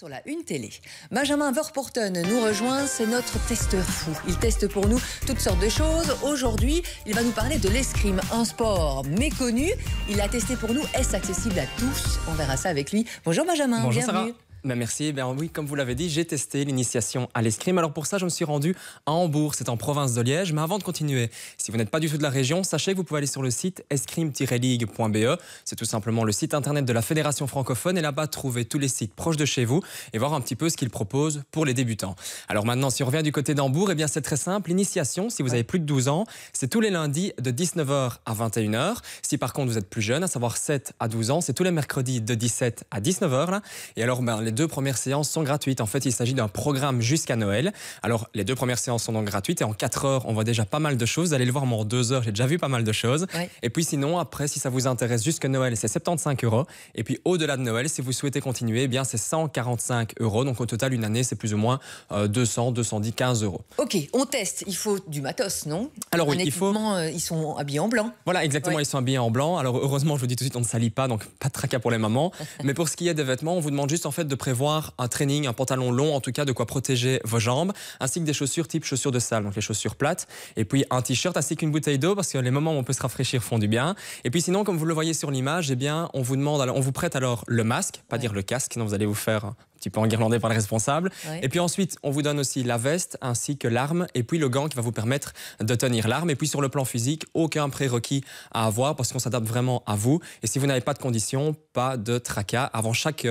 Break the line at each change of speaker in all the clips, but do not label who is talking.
sur la Une Télé. Benjamin Verpoorten nous rejoint, c'est notre testeur fou. Il teste pour nous toutes sortes de choses. Aujourd'hui, il va nous parler de l'escrime, un sport méconnu. Il l'a testé pour nous. Est-ce accessible à tous? On verra ça avec lui. Bonjour Benjamin,
bonjour
bienvenue.
Sarah. Ben merci. Oui, comme vous l'avez dit, j'ai testé l'initiation à l'escrime. Alors pour ça, je me suis rendu à Hambourg, c'est en province de Liège. Mais avant de continuer, si vous n'êtes pas du tout de la région, sachez que vous pouvez aller sur le site escrime-ligue.be. C'est tout simplement le site internet de la Fédération francophone. Et là-bas, trouver tous les sites proches de chez vous et voir un petit peu ce qu'ils proposent pour les débutants. Alors maintenant, si on revient du côté d'Hambourg, eh bien c'est très simple. L'initiation, si vous avez plus de 12 ans, c'est tous les lundis de 19h à 21h. Si par contre vous êtes plus jeune, à savoir 7 à 12 ans, c'est tous les mercredis de 17 à 19h. Là. Et alors, les deux premières séances sont gratuites. En fait, il s'agit d'un programme jusqu'à Noël. Alors, les deux premières séances sont donc gratuites et en 4 heures, on voit déjà pas mal de choses. Vous allez le voir, moi, en 2 heures, j'ai déjà vu pas mal de choses. Ouais. Et puis sinon, après, si ça vous intéresse jusqu'à Noël, c'est 75 €. Et puis, au-delà de Noël, si vous souhaitez continuer, eh bien, c'est 145 €. Donc, au total, une année, c'est plus ou moins 200, 210, 15 €.
Ok, on teste. Il faut du matos, non?
Alors oui,
il faut... Ils sont habillés en blanc.
Voilà, exactement, ouais. Ils sont habillés en blanc. Alors, heureusement, je vous dis tout de suite, on ne salit pas, donc pas de tracas pour les mamans. Mais pour ce qui est des vêtements, on vous demande juste en fait de prévoir un training, un pantalon long, en tout cas de quoi protéger vos jambes, ainsi que des chaussures type chaussures de salle, donc les chaussures plates, et puis un t-shirt ainsi qu'une bouteille d'eau, parce que les moments où on peut se rafraîchir font du bien. Et puis sinon, comme vous le voyez sur l'image, eh bien, on vous prête alors le masque, pas dire le casque, sinon vous allez vous faire un petit peu enguirlandé par les responsables. Ouais. Et puis ensuite, on vous donne aussi la veste ainsi que l'arme et puis le gant qui va vous permettre de tenir l'arme. Et puis sur le plan physique, aucun prérequis à avoir parce qu'on s'adapte vraiment à vous. Et si vous n'avez pas de conditions, pas de tracas. Avant chaque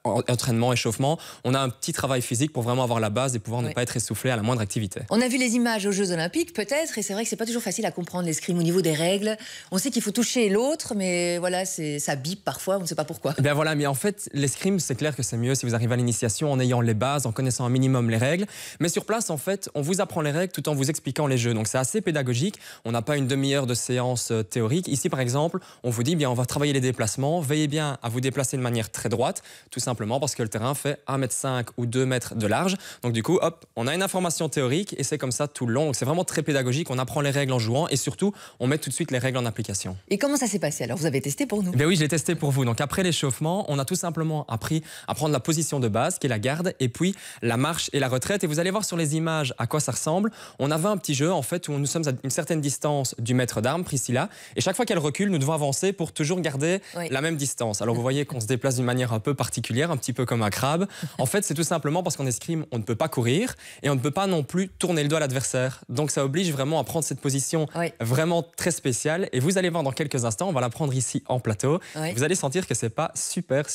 entraînement, échauffement, on a un petit travail physique pour vraiment avoir la base et pouvoir ne pas être essoufflé à la moindre activité.
On a vu les images aux Jeux Olympiques peut-être, et c'est vrai que c'est pas toujours facile à comprendre l'escrime au niveau des règles. On sait qu'il faut toucher l'autre, mais voilà, ça bip parfois, on ne sait pas pourquoi.
Et bien voilà, mais en fait, l'escrime, c'est clair que c'est mieux si vous arrivez à l'initiation en ayant les bases, en connaissant un minimum les règles. Mais sur place, en fait, on vous apprend les règles tout en vous expliquant les jeux. Donc c'est assez pédagogique. On n'a pas une demi-heure de séance théorique. Ici, par exemple, on vous dit, bien, on va travailler les déplacements. Veillez bien à vous déplacer de manière très droite, tout simplement parce que le terrain fait 1,5 m ou 2 mètres de large. Donc du coup, hop, on a une information théorique et c'est comme ça tout le long. Donc c'est vraiment très pédagogique. On apprend les règles en jouant et surtout, on met tout de suite les règles en application.
Et comment ça s'est passé? Alors, vous avez testé pour nous?
Ben oui, je l'ai testé pour vous. Donc après l'échauffement, on a tout simplement appris à prendre la position de base, qui est la garde, et puis la marche et la retraite. Et vous allez voir sur les images à quoi ça ressemble. On avait un petit jeu, en fait, où nous sommes à une certaine distance du maître d'armes, Priscilla, et chaque fois qu'elle recule, nous devons avancer pour toujours garder la même distance. Alors vous voyez qu'on se déplace d'une manière un peu particulière, un petit peu comme un crabe. En fait, c'est tout simplement parce qu'en escrime, on ne peut pas courir et on ne peut pas non plus tourner le dos à l'adversaire. Donc ça oblige vraiment à prendre cette position vraiment très spéciale. Et vous allez voir dans quelques instants, on va la prendre ici en plateau. Vous allez sentir que c'est pas super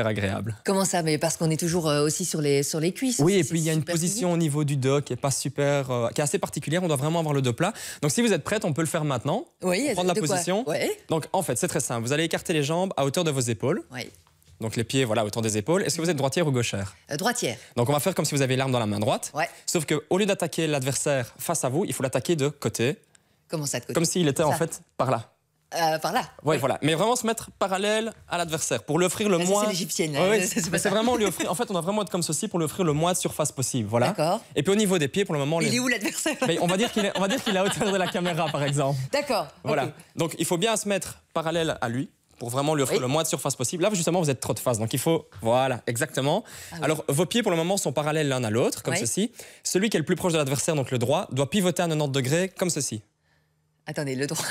agréable.
Comment ça? Mais parce qu'on est toujours aussi sur les cuisses.
Oui, et puis il y a une position au niveau du dos qui est pas super, qui est assez particulière. On doit vraiment avoir le dos plat. Donc si vous êtes prête, on peut le faire maintenant.
Oui.
Prendre la position. Donc en fait, c'est très simple. Vous allez écarter les jambes à hauteur de vos épaules. Donc les pieds, voilà, autour des épaules. Est-ce que vous êtes droitière ou gauchère?
Droitière.
Donc on va faire comme si vous avez l'arme dans la main droite. Sauf qu'au lieu d'attaquer l'adversaire face à vous, il faut l'attaquer de côté.
Comment ça de côté?
Comme s'il était en fait par là.
Par là.
Oui, voilà. Mais vraiment se mettre parallèle à l'adversaire pour lui offrir le moins.
C'est l'égyptienne.
C'est vraiment lui offrir. En fait, on doit vraiment être comme ceci pour lui offrir le moins de surface possible. Voilà.
D'accord.
Et puis au niveau des pieds, pour le moment.
Il est où l'adversaire?
On va dire qu'il est à hauteur de la caméra, par exemple.
D'accord.
Voilà.
Okay.
Donc il faut bien se mettre parallèle à lui pour vraiment lui offrir le moins de surface possible. Là, justement, vous êtes trop de face. Donc il faut. Voilà, exactement. Alors vos pieds, pour le moment, sont parallèles l'un à l'autre, comme ceci. Celui qui est le plus proche de l'adversaire, donc le droit, doit pivoter à 90 degrés, comme ceci.
Attendez, le droit.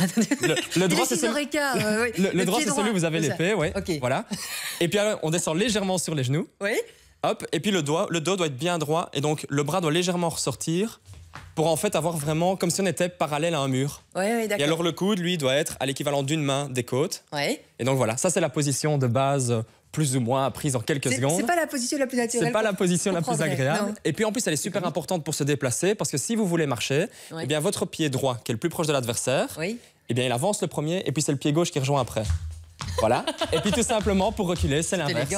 Le droit, c'est celui. Le droit, c'est celui où vous avez l'épée, voilà. Et puis on descend légèrement sur les genoux. Hop. Et puis le dos doit être bien droit, et donc le bras doit légèrement ressortir pour en fait avoir vraiment comme si on était parallèle à un mur.
D'accord.
Et alors le coude, lui, doit être à l'équivalent d'une main des côtes. Et donc voilà, ça c'est la position de base. Plus ou moins prise en quelques secondes.
C'est pas la position la plus naturelle.
C'est pas la position la plus agréable. Et puis en plus, elle est super importante pour se déplacer parce que si vous voulez marcher, eh bien votre pied droit, qui est le plus proche de l'adversaire, eh bien il avance le premier et puis c'est le pied gauche qui rejoint après. Voilà. Et puis tout simplement, pour reculer, c'est l'inverse.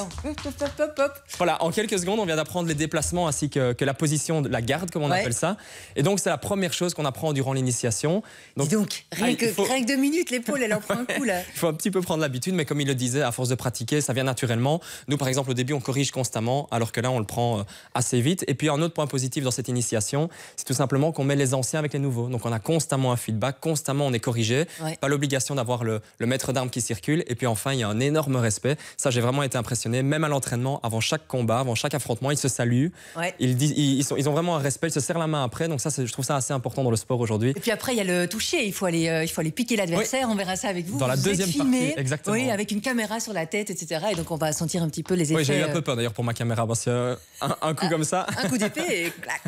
Voilà, en quelques secondes, on vient d'apprendre les déplacements ainsi que la position de la garde, comme on appelle ça. Et donc, c'est la première chose qu'on apprend durant l'initiation.
Donc, rien que 2 minutes, l'épaule, elle en prend un coup, là.
Il faut un petit peu prendre l'habitude, mais comme il le disait, à force de pratiquer, ça vient naturellement. Nous, par exemple, au début, on corrige constamment, alors que là, on le prend assez vite. Et puis, un autre point positif dans cette initiation, c'est tout simplement qu'on met les anciens avec les nouveaux. Donc, on a constamment un feedback, constamment, on est corrigé. Pas l'obligation d'avoir le maître d'armes qui circule. Et puis, enfin, il y a un énorme respect. Ça, j'ai vraiment été impressionné. Même à l'entraînement, avant chaque combat, avant chaque affrontement, ils se saluent.
Ouais.
Ils ont vraiment un respect, ils se serrent la main après. Donc ça, je trouve ça assez important dans le sport aujourd'hui.
Et puis après, il y a le toucher. Il faut aller piquer l'adversaire. Oui. On verra ça avec vous.
Dans la deuxième partie, exactement.
Oui, avec une caméra sur la tête, etc. Et donc, on va sentir un petit peu les effets.
Oui, j'ai eu un peu peur d'ailleurs pour ma caméra parce que un coup comme ça.
Un coup d'épée et clac.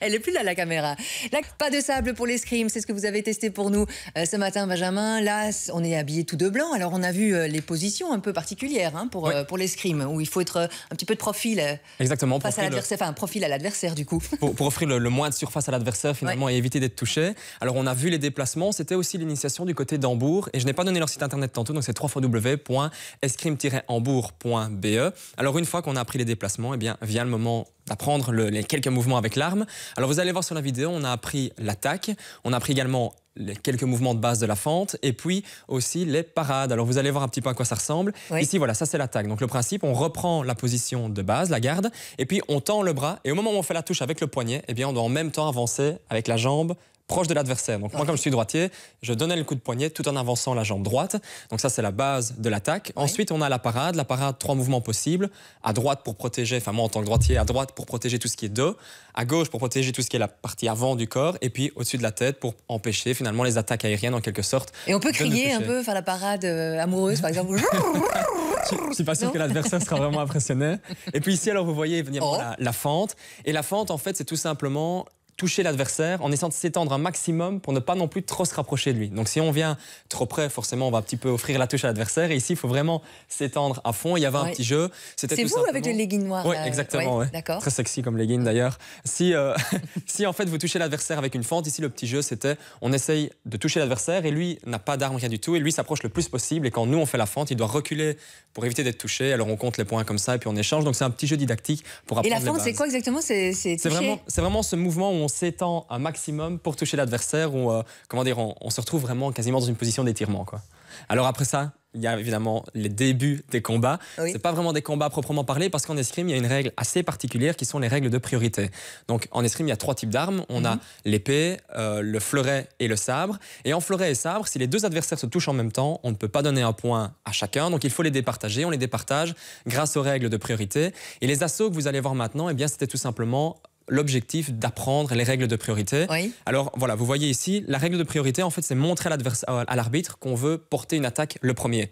Elle n'est plus là, la caméra. Là, pas de sable pour l'escrime. C'est ce que vous avez testé pour nous ce matin, Benjamin. Là, on est habillé tout de blanc. Alors, on a vu les positions un peu particulières pour l'escrime, où il faut être un petit peu de profil.
Exactement.
Face à l'adversaire, enfin, profil à l'adversaire, du coup.
Pour offrir le moins de surface à l'adversaire, finalement, et éviter d'être touché. Alors, on a vu les déplacements. C'était aussi l'initiation du côté d'Hambourg. Et je n'ai pas donné leur site internet tantôt, donc c'est www.escrime-hambourg.be. Alors, une fois qu'on a appris les déplacements, eh bien, vient le moment d'apprendre les quelques mouvements avec l'arme. Alors, vous allez voir sur la vidéo, on a appris l'attaque. On a appris également les quelques mouvements de base de la fente et puis aussi les parades. Alors vous allez voir un petit peu à quoi ça ressemble. Oui. Ici, voilà, ça c'est l'attaque. Donc le principe, on reprend la position de base, la garde, et puis on tend le bras. Et au moment où on fait la touche avec le poignet, eh bien on doit en même temps avancer avec la jambe proche de l'adversaire. Donc moi, comme je suis droitier, je donnais le coup de poignet tout en avançant la jambe droite. Donc ça, c'est la base de l'attaque. Oui. Ensuite, on a la parade. La parade, 3 mouvements possibles. À droite pour protéger, enfin moi en tant que droitier, à droite pour protéger tout ce qui est dos. À gauche pour protéger tout ce qui est la partie avant du corps. Et puis au-dessus de la tête pour empêcher finalement les attaques aériennes en quelque sorte.
Et on peut crier un peu, faire la parade amoureuse par exemple.
Je ne suis pas sûr que l'adversaire sera vraiment impressionné. Et puis ici, alors vous voyez venir la fente. Et la fente, en fait, c'est tout simplement toucher l'adversaire en essayant de s'étendre un maximum pour ne pas non plus trop se rapprocher de lui. Donc si on vient trop près, forcément, on va un petit peu offrir la touche à l'adversaire. Et ici, il faut vraiment s'étendre à fond. Il y avait un petit jeu.
C'est vous simplement... avec le legging noir.
Oui, exactement. Ouais.
D'accord.
Très sexy comme legging d'ailleurs. Si en fait vous touchez l'adversaire avec une fente, ici le petit jeu c'était on essaye de toucher l'adversaire et lui n'a pas d'arme, rien du tout. Et lui s'approche le plus possible. Et quand nous on fait la fente, il doit reculer pour éviter d'être touché. Alors on compte les points comme ça et puis on échange. Donc c'est un petit jeu didactique pour apprendre.
Et la fente, c'est quoi exactement? C'est
vraiment ce mouvement où on s'étend un maximum pour toucher l'adversaire, où on se retrouve vraiment quasiment dans une position d'étirement, quoi. Alors après ça, il y a évidemment les débuts des combats. Oui. C'est pas vraiment des combats proprement parlés parce qu'en escrime, il y a une règle assez particulière qui sont les règles de priorité. Donc en escrime, il y a 3 types d'armes. On a l'épée, le fleuret et le sabre. Et en fleuret et sabre, si les 2 adversaires se touchent en même temps, on ne peut pas donner un point à chacun. Donc il faut les départager. On les départage grâce aux règles de priorité. Et les assauts que vous allez voir maintenant, eh bien, c'était tout simplement l'objectif d'apprendre les règles de priorité. Oui. Alors voilà, vous voyez ici, la règle de priorité, en fait, c'est montrer à l'arbitre qu'on veut porter une attaque le premier.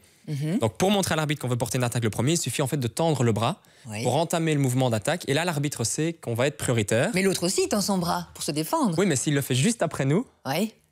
Donc pour montrer à l'arbitre qu'on veut porter une attaque le premier, il suffit en fait de tendre le bras pour entamer le mouvement d'attaque. Et là, l'arbitre sait qu'on va être prioritaire.
Mais l'autre aussi tend son bras pour se défendre.
Oui, mais s'il le fait juste après nous,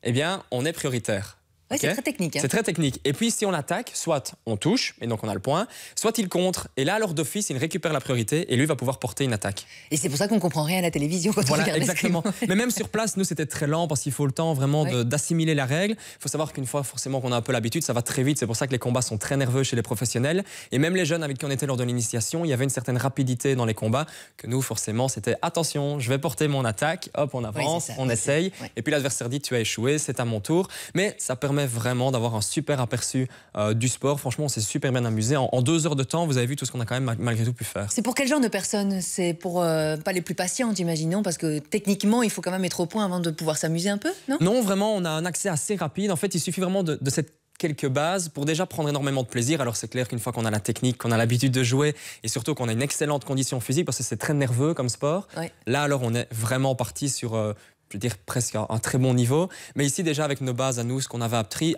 eh bien, on est prioritaire.
Oui, c'est très technique.
C'est très technique. Et puis, si on attaque, soit on touche, et donc on a le point, soit il contre, et là, alors d'office, il récupère la priorité, et lui va pouvoir porter une attaque.
Et c'est pour ça qu'on ne comprend rien à la télévision quand on regarde.
Exactement. Mais même sur place, nous, c'était très lent, parce qu'il faut le temps vraiment d'assimiler la règle. Il faut savoir qu'une fois, forcément, qu'on a un peu l'habitude, ça va très vite. C'est pour ça que les combats sont très nerveux chez les professionnels. Et même les jeunes avec qui on était lors de l'initiation, il y avait une certaine rapidité dans les combats, que nous, forcément, c'était attention, je vais porter mon attaque, hop, on avance, on essaye. Et puis l'adversaire dit, tu as échoué, c'est à mon tour. Mais ça permet vraiment d'avoir un super aperçu du sport. Franchement, on s'est super bien amusé. En 2 heures de temps, vous avez vu tout ce qu'on a quand même malgré tout pu faire.
C'est pour quel genre de personnes? C'est pour pas les plus patientes, imaginons, parce que techniquement, il faut quand même être au point avant de pouvoir s'amuser un peu, non?
Non, vraiment, on a un accès assez rapide. En fait, il suffit vraiment de cette quelques bases pour déjà prendre énormément de plaisir. Alors c'est clair qu'une fois qu'on a la technique, qu'on a l'habitude de jouer et surtout qu'on a une excellente condition physique parce que c'est très nerveux comme sport, là alors on est vraiment parti sur... je veux dire presque un très bon niveau. Mais ici, déjà, avec nos bases à nous, ce qu'on avait appris,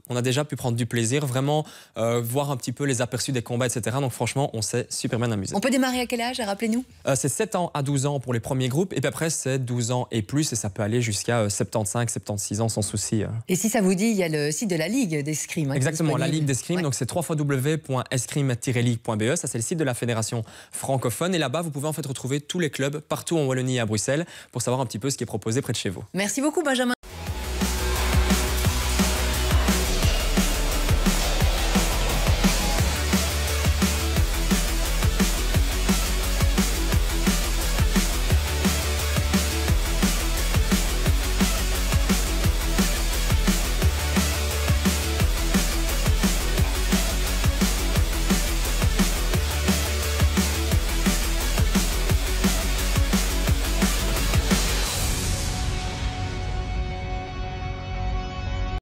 on a déjà pu prendre du plaisir, vraiment voir un petit peu les aperçus des combats, etc. Donc franchement, on s'est super bien amusé.
On peut démarrer à quel âge? Rappelez-nous.
C'est 7 ans à 12 ans pour les premiers groupes. Et puis après, c'est 12 ans et plus. Et ça peut aller jusqu'à 75, 76 ans sans souci.
Et si ça vous dit, il y a le site de la Ligue d'escrime.
Exactement, la Ligue d'escrime. Donc c'est www.escrime-ligue.be. Ça, c'est le site de la Fédération francophone. Et là-bas, vous pouvez en fait retrouver tous les clubs partout en Wallonie et à Bruxelles pour savoir un petit peu ce qui est proposé près de chez vous.
Merci beaucoup, Benjamin.